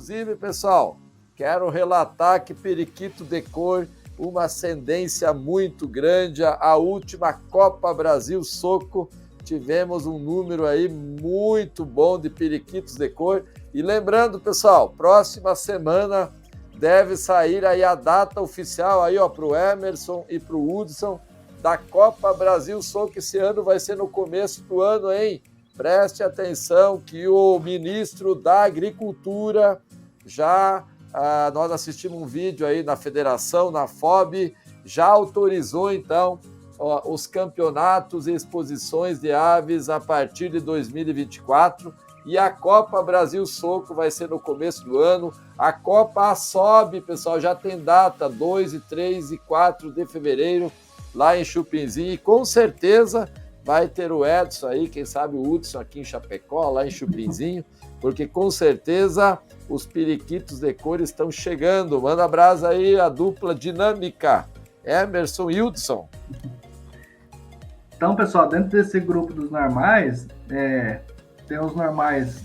Inclusive, pessoal, quero relatar que Periquito Decor, uma ascendência muito grande, a última Copa Brasil Soco, tivemos um número aí muito bom de periquitos de cor. E lembrando, pessoal, próxima semana deve sair aí a data oficial aí, ó, para o Emerson e para o Hudson da Copa Brasil Soco. Esse ano vai ser no começo do ano, hein? Preste atenção que o ministro da Agricultura nós assistimos um vídeo aí na federação, na FOB, já autorizou então os campeonatos e exposições de aves a partir de 2024 e a Copa Brasil Soco vai ser no começo do ano. A Copa ASOB, pessoal, já tem data, 2, 3 e 4 de fevereiro, lá em Chupinzinho, e com certeza vai ter o Edson aí, quem sabe o Hudson aqui em Chapecó, lá em Chupinzinho, porque com certeza os periquitos de cor estão chegando. Manda abraço aí a dupla dinâmica, Emerson e Hudson. Então, pessoal, dentro desse grupo dos normais, tem os normais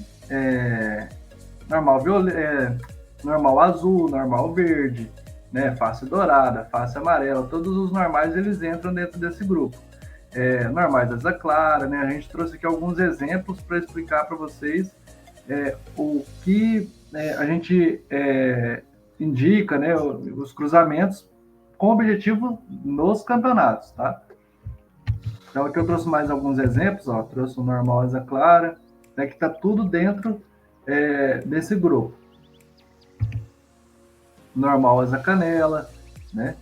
normal azul, normal verde, né, face dourada, face amarela, todos os normais eles entram dentro desse grupo. Normais asa clara, né? A gente trouxe aqui alguns exemplos para explicar para vocês o que a gente indica, né, os cruzamentos com objetivo nos campeonatos, tá? Então aqui eu trouxe mais alguns exemplos, ó, trouxe o normal asa clara, né, que está tudo dentro desse grupo. Normal asa canela, né?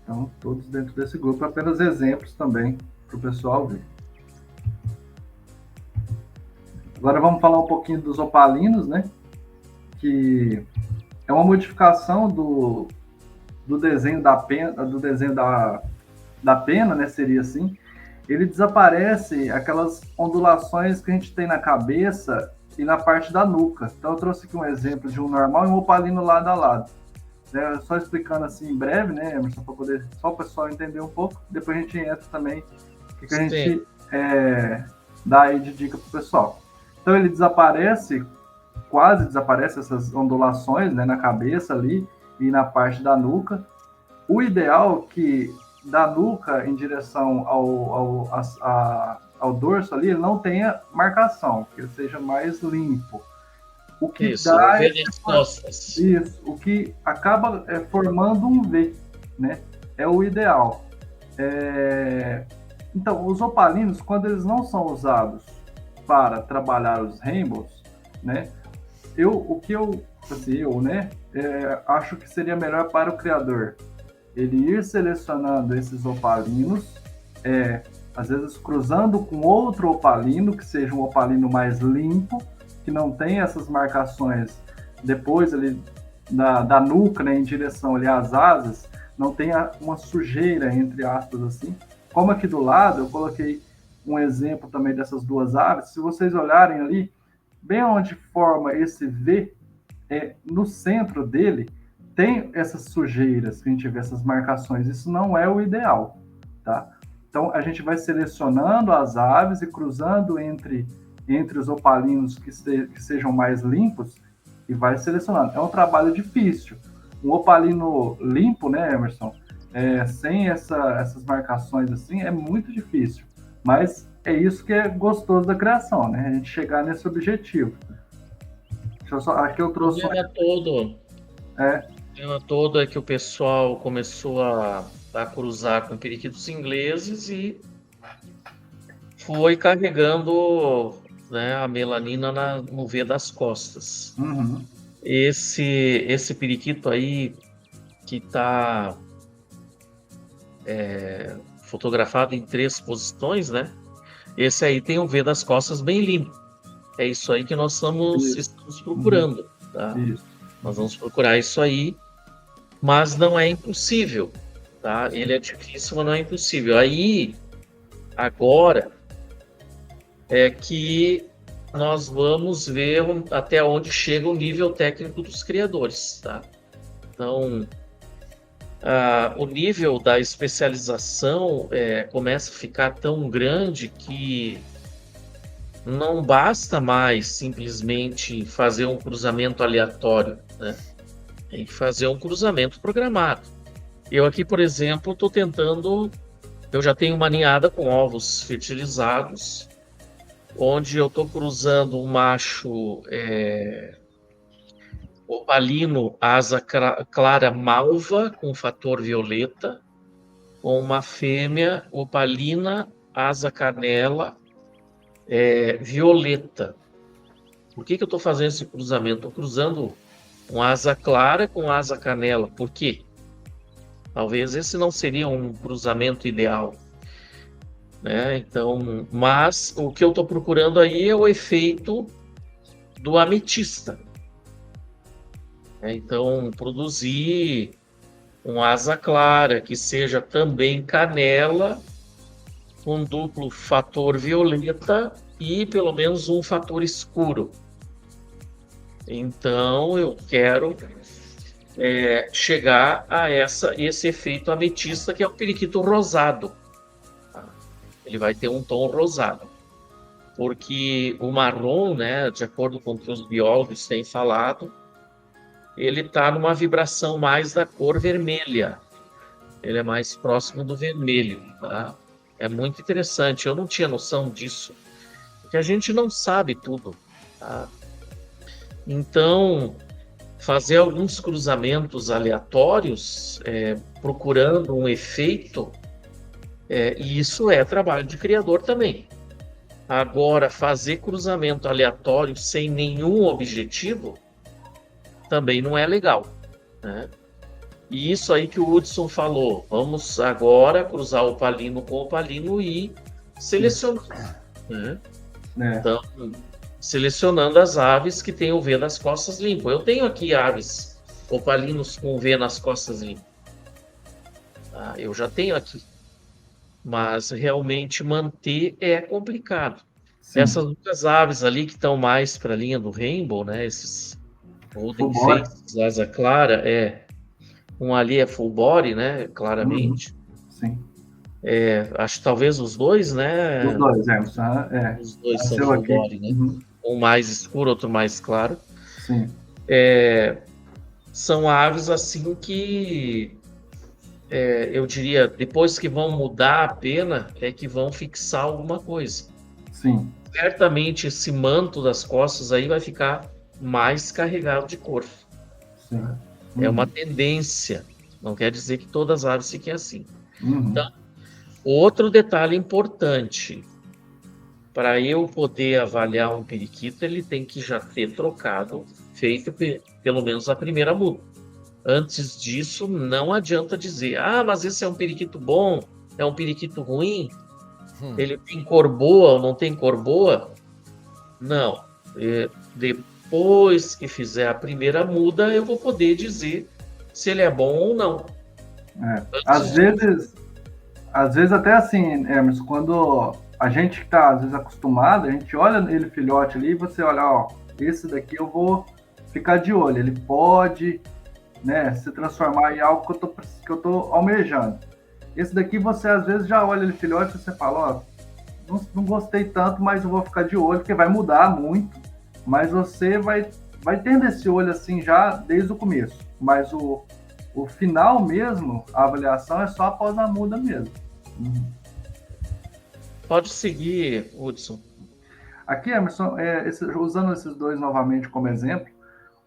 Então, todos dentro desse grupo, apenas exemplos também para o pessoal ver. Agora vamos falar um pouquinho dos opalinos, né? Que é uma modificação do desenho da pena, né? Seria assim. Ele desaparece aquelas ondulações que a gente tem na cabeça e na parte da nuca. Então eu trouxe aqui um exemplo de um normal e um opalino lado a lado. Só explicando assim em breve, né, Emerson, para poder só o pessoal entender um pouco. Depois a gente entra também o que a gente dá aí de dica para o pessoal. Então ele desaparece, quase desaparece essas ondulações, né, na cabeça ali e na parte da nuca. O ideal é que da nuca em direção ao dorso ali, ele não tenha marcação, que ele seja mais limpo. O que dá o que acaba formando um V, né? É o ideal. Então, os opalinos, quando eles não são usados para trabalhar os rainbows, né? Acho que seria melhor para o criador ele ir selecionando esses opalinos, às vezes cruzando com outro opalino, que seja um opalino mais limpo, que não tem essas marcações depois ali da nuca, né, em direção ali às asas, não tem uma sujeira, entre aspas, assim. Como aqui do lado, eu coloquei um exemplo também dessas duas aves. Se vocês olharem ali, bem onde forma esse V, no centro dele, tem essas sujeiras, que a gente vê essas marcações. Isso não é o ideal, tá? Então, a gente vai selecionando as aves e cruzando entre os opalinos que sejam mais limpos e vai selecionando. É um trabalho difícil. Um opalino limpo, né, Emerson? Sem essas marcações assim, é muito difícil. Mas é isso que é gostoso da criação, né? A gente chegar nesse objetivo. Aqui eu trouxe... O tema todo é que o pessoal começou a cruzar com periquitos ingleses e foi carregando, né, a melanina no V das costas. Uhum. Esse periquito aí que está fotografado em 3 posições, né? Esse aí tem o V das costas bem limpo. É isso aí que nós estamos procurando, tá? Isso. Nós vamos procurar isso aí, mas não é impossível, tá? Ele é difícil, mas não é impossível. Aí, agora, é que nós vamos ver até onde chega o nível técnico dos criadores, tá? Então, o nível da especialização começa a ficar tão grande que não basta mais simplesmente fazer um cruzamento aleatório, né? Tem que fazer um cruzamento programado. Eu aqui, por exemplo, estou tentando. Eu já tenho uma ninhada com ovos fertilizados, onde eu estou cruzando um macho opalino asa clara malva com fator violeta, com uma fêmea opalina asa canela violeta. Por que eu estou fazendo esse cruzamento? Estou cruzando um asa clara com asa canela. Por quê? Talvez esse não seria um cruzamento ideal, né? Então, mas o que eu estou procurando aí é o efeito do ametista. Então, produzir um asa clara que seja também canela, com duplo fator violeta e pelo menos um fator escuro. Então, eu quero chegar a esse efeito ametista, que é o periquito rosado. Ele vai ter um tom rosado, porque o marrom, né, de acordo com o que os biólogos têm falado, ele está numa vibração mais da cor vermelha. Ele é mais próximo do vermelho, tá? É muito interessante. Eu não tinha noção disso, porque a gente não sabe tudo, tá? Então, fazer alguns cruzamentos aleatórios, procurando um efeito, e isso é trabalho de criador também. Agora, fazer cruzamento aleatório sem nenhum objetivo também não é legal, né? E isso aí que o Hudson falou, vamos agora cruzar o opalino com o opalino e selecionar, né? Então, selecionando as aves que têm o V nas costas limpo. Eu tenho aqui aves opalinos com o V nas costas limpo. Eu já tenho aqui. Mas realmente manter é complicado. Sim. Essas duas aves ali que estão mais para a linha do Rainbow, né? Esses Golden Faces, asa clara, um ali é full body, né? Claramente. Sim. Acho que talvez os dois, né? Os dois, Os dois são full body, né? Um mais escuro, outro mais claro. Sim. São aves assim que eu diria, depois que vão mudar a pena, é que vão fixar alguma coisa. Sim. Certamente esse manto das costas aí vai ficar mais carregado de cor. Sim. É uma tendência, não quer dizer que todas as aves fiquem assim. Então, outro detalhe importante, para eu poder avaliar um periquito, ele tem que já ter trocado, feito pelo menos a primeira muda. Antes disso, não adianta dizer, mas esse é um periquito bom, é um periquito ruim, ele tem cor boa ou não tem cor boa. Não. Depois que fizer a primeira muda, eu vou poder dizer se ele é bom ou não. Às vezes até assim, Emerson, quando a gente está às vezes acostumado, a gente olha ele filhote ali e você olha, esse daqui eu vou ficar de olho, ele pode, né, se transformar em algo que eu tô almejando. Esse daqui você às vezes já olha ele filhote e você fala, não gostei tanto, mas eu vou ficar de olho, porque vai mudar muito, mas você vai tendo esse olho assim já desde o começo, mas o final mesmo, a avaliação é só após a muda mesmo. Pode seguir, Hudson. Aqui, Emerson, usando esses dois novamente como exemplo,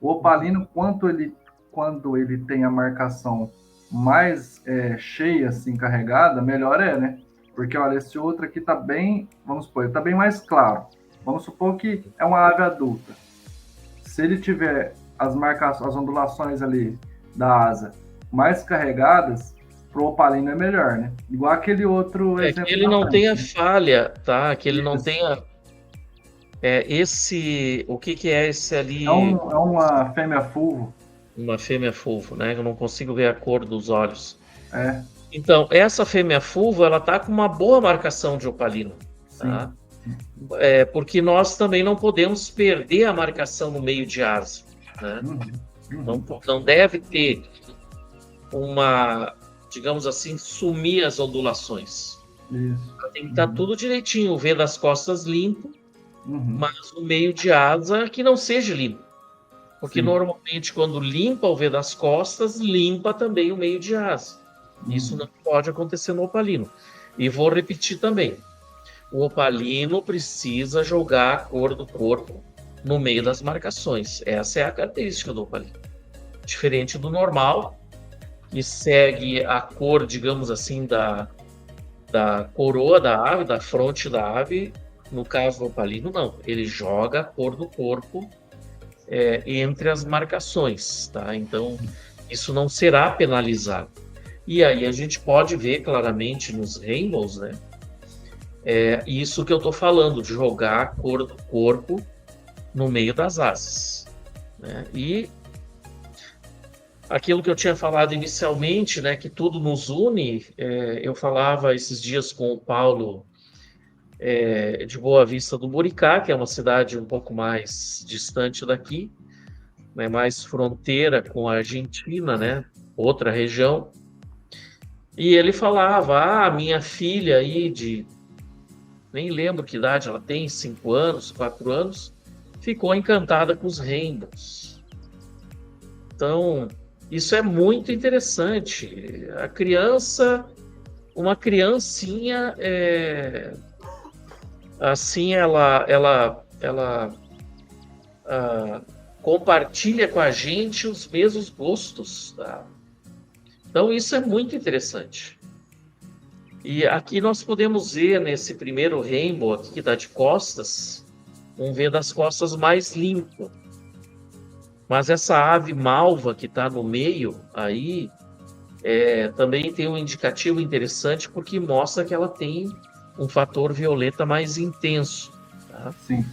o opalino, quando ele tem a marcação mais cheia, assim, carregada, melhor né? Porque, olha, esse outro aqui tá bem, vamos supor, ele tá bem mais claro. Vamos supor que é uma ave adulta. Se ele tiver as ondulações ali da asa mais carregadas, pro opalino é melhor, né? Igual aquele outro exemplo. Que ele não tenha falha, tá? Que ele não tenha... o que é esse ali? É uma fêmea fulvo. Uma fêmea fulvo, né? Eu não consigo ver a cor dos olhos. Então, essa fêmea fulvo, ela tá com uma boa marcação de opalino, tá? Porque nós também não podemos perder a marcação no meio de asa, né? Não deve ter digamos assim, sumir as ondulações. Isso. Tem que estar tudo direitinho, o V das costas limpo, mas o meio de asa que não seja limpo. Porque Sim. normalmente quando limpa o V das costas, limpa também o meio de asa. Isso não pode acontecer no opalino. E vou repetir também. O opalino precisa jogar a cor do corpo no meio das marcações. Essa é a característica do opalino. Diferente do normal, que segue a cor, digamos assim, da coroa da ave, da fronte da ave. No caso do opalino, não. Ele joga a cor do corpo entre as marcações, tá? Então, isso não será penalizado. E aí a gente pode ver claramente nos rainbows, né? Isso que eu estou falando, de jogar a cor do corpo no meio das asas, né? E aquilo que eu tinha falado inicialmente, né, que tudo nos une, eu falava esses dias com o Paulo de Boa Vista do Buricá, que é uma cidade um pouco mais distante daqui, né, mais fronteira com a Argentina, né, outra região. E ele falava, minha filha aí nem lembro que idade ela tem, 5 anos, 4 anos, ficou encantada com os rainbows. Então, isso é muito interessante. A criança, uma criancinha, assim, ela compartilha com a gente os mesmos gostos, tá? Então, isso é muito interessante. E aqui nós podemos ver, nesse primeiro rainbow aqui, que está de costas, um V das costas mais limpo. Mas essa ave malva que está no meio aí, também tem um indicativo interessante, porque mostra que ela tem um fator violeta mais intenso. Tá? Sim.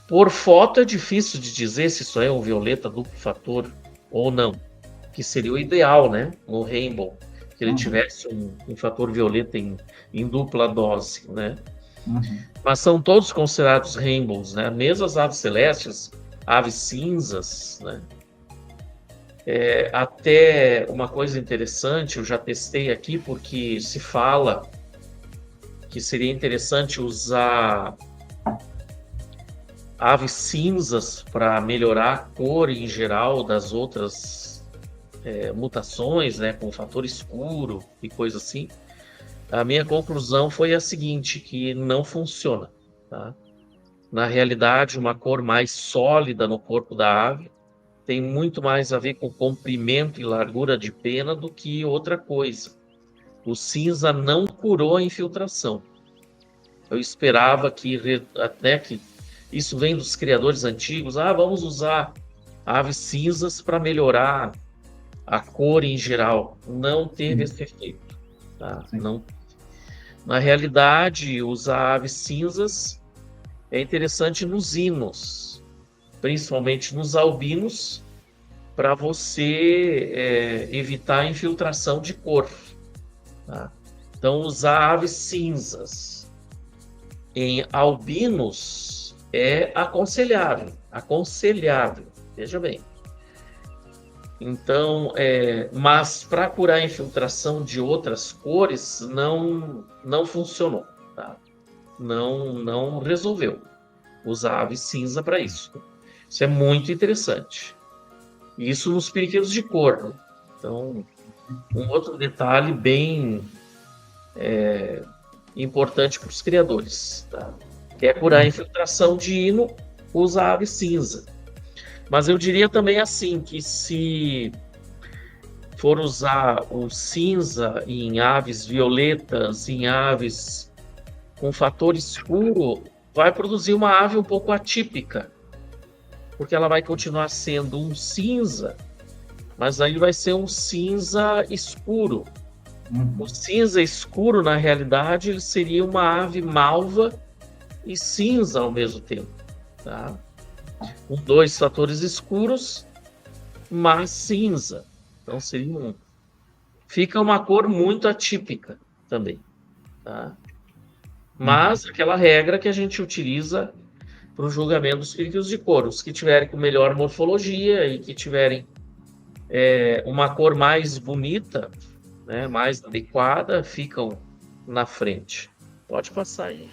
Por foto é difícil de dizer se isso é um violeta duplo fator ou não, que seria o ideal, né, no rainbow, que ele tivesse um fator violeta em dupla dose, né? Mas são todos considerados rainbows, né? Mesmo as aves celestes, aves cinzas, né? Até uma coisa interessante, eu já testei aqui, porque se fala que seria interessante usar aves cinzas para melhorar a cor em geral das outras mutações, né, com fator escuro e coisa assim. A minha conclusão foi a seguinte, que não funciona, tá? Na realidade, uma cor mais sólida no corpo da ave tem muito mais a ver com comprimento e largura de pena do que outra coisa. O cinza não curou a infiltração. Eu esperava que, até que isso vem dos criadores antigos, vamos usar aves cinzas para melhorar a cor em geral. Não teve esse efeito. Tá? Não. Na realidade, usar aves cinzas é interessante nos hinos, principalmente nos albinos, para você evitar a infiltração de cor. Tá? Então, usar aves cinzas em albinos é aconselhável, veja bem. Então, mas para curar a infiltração de outras cores, não funcionou, tá? Não resolveu usar ave cinza para isso. Isso é muito interessante. Isso nos periquitos de cor, né? Então, um outro detalhe bem importante para os criadores, tá? Quer curar a infiltração de hino, usa ave cinza. Mas eu diria também assim, que se for usar o cinza em aves violetas, em aves com fator escuro, vai produzir uma ave um pouco atípica, porque ela vai continuar sendo um cinza, mas aí vai ser um cinza escuro. O cinza escuro, na realidade, ele seria uma ave malva e cinza ao mesmo tempo, tá? Com 2 fatores escuros, mas cinza. Então fica uma cor muito atípica também, tá? Mas aquela regra que a gente utiliza para o julgamento dos periquitos de cor. Os que tiverem com melhor morfologia e que tiverem uma cor mais bonita, né, mais adequada, ficam na frente. Pode passar aí.